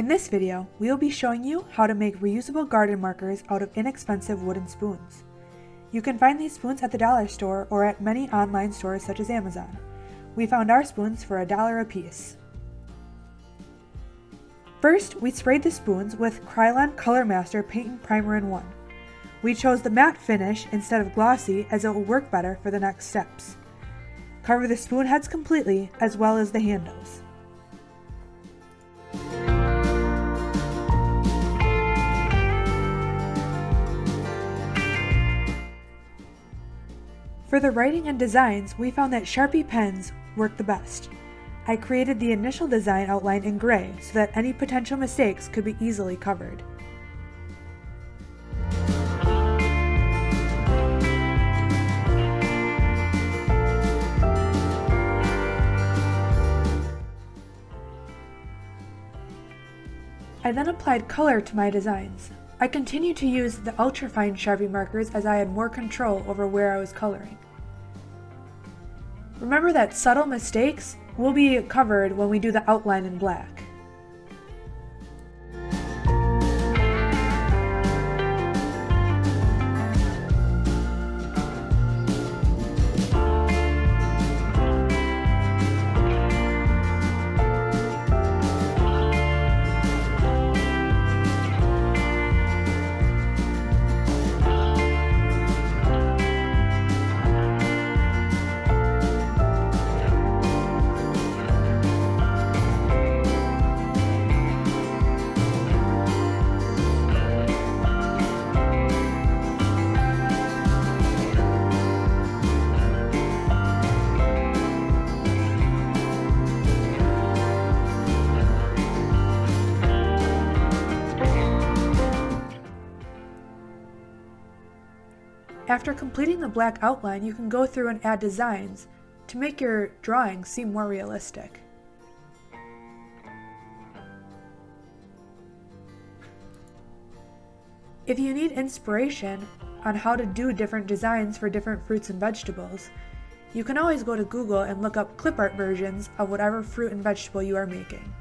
In this video, we will be showing you how to make reusable garden markers out of inexpensive wooden spoons. You can find these spoons at the dollar store or at many online stores such as Amazon. We found our spoons for $1 a piece. First, we sprayed the spoons with Krylon Color Master Paint and Primer in 1. We chose the matte finish instead of glossy as it will work better for the next steps. Cover the spoon heads completely as well as the handles. For the writing and designs, we found that Sharpie pens work the best. I created the initial design outline in gray so that any potential mistakes could be easily covered. I then applied color to my designs. I continued to use the ultrafine Sharpie markers as I had more control over where I was coloring. Remember that subtle mistakes will be covered when we do the outline in black. After completing the black outline, you can go through and add designs to make your drawing seem more realistic. If you need inspiration on how to do different designs for different fruits and vegetables, you can always go to Google and look up clip art versions of whatever fruit and vegetable you are making.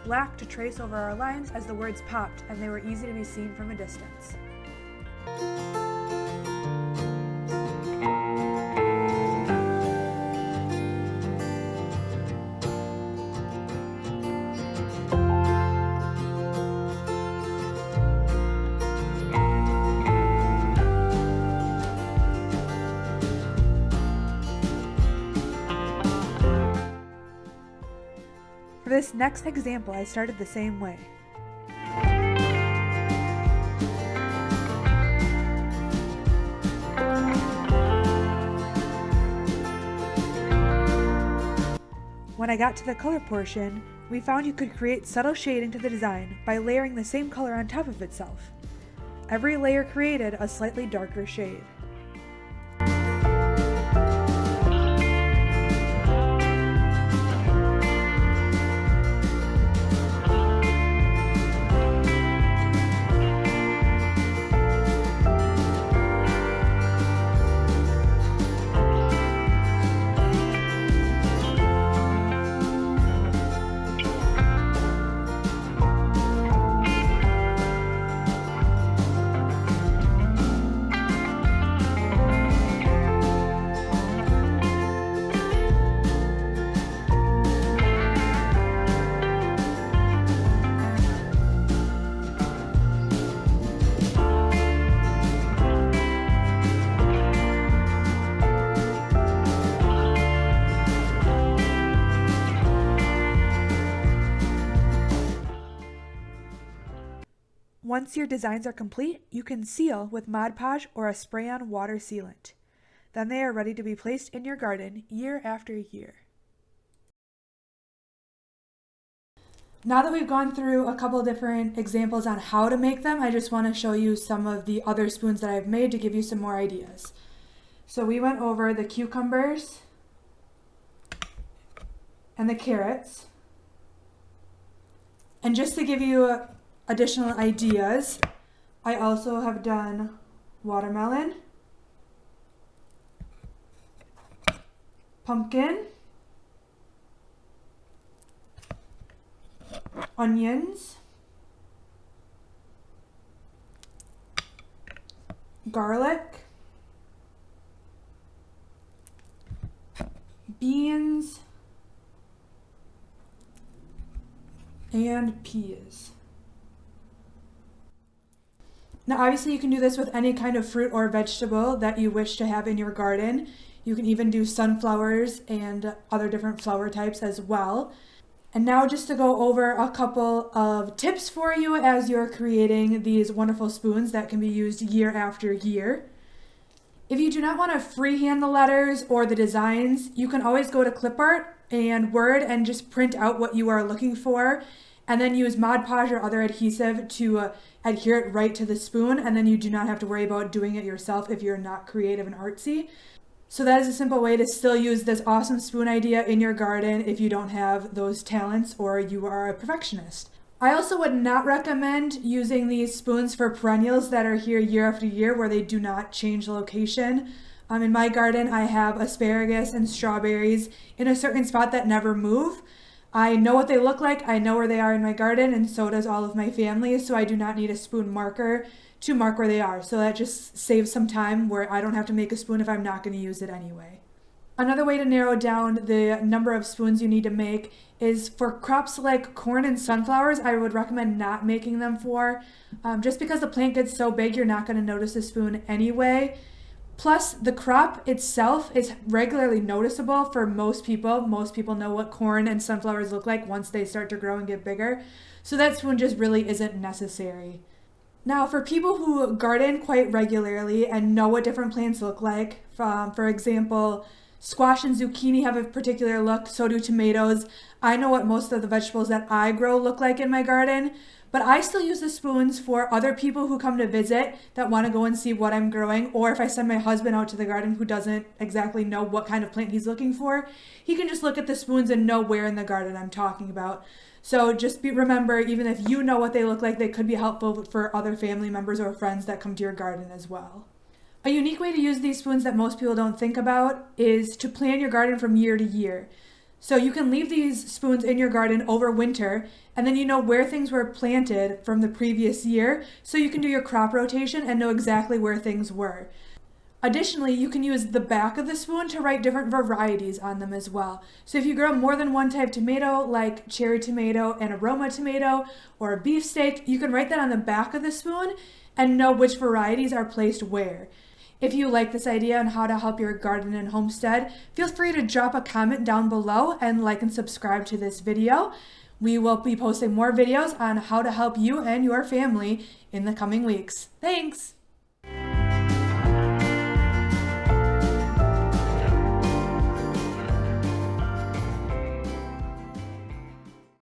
Black to trace over our lines as the words popped and they were easy to be seen from a distance. For this next example, I started the same way. When I got to the color portion, we found you could create subtle shading to the design by layering the same color on top of itself. Every layer created a slightly darker shade. Once your designs are complete, you can seal with Mod Podge or a spray-on water sealant. Then they are ready to be placed in your garden year after year. Now that we've gone through a couple different examples on how to make them, I just want to show you some of the other spoons that I've made to give you some more ideas. So we went over the cucumbers and the carrots. And just to give you additional ideas, I also have done watermelon, pumpkin, onions, garlic, beans, and peas. Now obviously you can do this with any kind of fruit or vegetable that you wish to have in your garden. You can even do sunflowers and other different flower types as well. And now just to go over a couple of tips for you as you're creating these wonderful spoons that can be used year after year. If you do not want to freehand the letters or the designs, you can always go to clip art and Word and just print out what you are looking for and then use Mod Podge or other adhesive to adhere it right to the spoon, and then you do not have to worry about doing it yourself if you're not creative and artsy. So that is a simple way to still use this awesome spoon idea in your garden if you don't have those talents or you are a perfectionist. I also would not recommend using these spoons for perennials that are here year after year where they do not change location. In my garden, I have asparagus and strawberries in a certain spot that never move. I know what they look like, I know where they are in my garden, and so does all of my family, so I do not need a spoon marker to mark where they are. So that just saves some time where I don't have to make a spoon if I'm not going to use it anyway. Another way to narrow down the number of spoons you need to make is for crops like corn and sunflowers. I would recommend not making them for, just because the plant gets so big you're not going to notice a spoon anyway. Plus, the crop itself is regularly noticeable for most people. Most people know what corn and sunflowers look like once they start to grow and get bigger. So that spoon just really isn't necessary. Now, for people who garden quite regularly and know what different plants look like, for example, squash and zucchini have a particular look, so do tomatoes. I know what most of the vegetables that I grow look like in my garden, but I still use the spoons for other people who come to visit that want to go and see what I'm growing, or if I send my husband out to the garden who doesn't exactly know what kind of plant he's looking for, he can just look at the spoons and know where in the garden I'm talking about. So just remember, even if you know what they look like, they could be helpful for other family members or friends that come to your garden as well. A unique way to use these spoons that most people don't think about is to plan your garden from year to year. So you can leave these spoons in your garden over winter, and then you know where things were planted from the previous year, so you can do your crop rotation and know exactly where things were. Additionally, you can use the back of the spoon to write different varieties on them as well. So if you grow more than one type tomato, like cherry tomato and aroma tomato, or a beefsteak, you can write that on the back of the spoon and know which varieties are placed where. If you like this idea on how to help your garden and homestead, feel free to drop a comment down below and like and subscribe to this video. We will be posting more videos on how to help you and your family in the coming weeks. Thanks!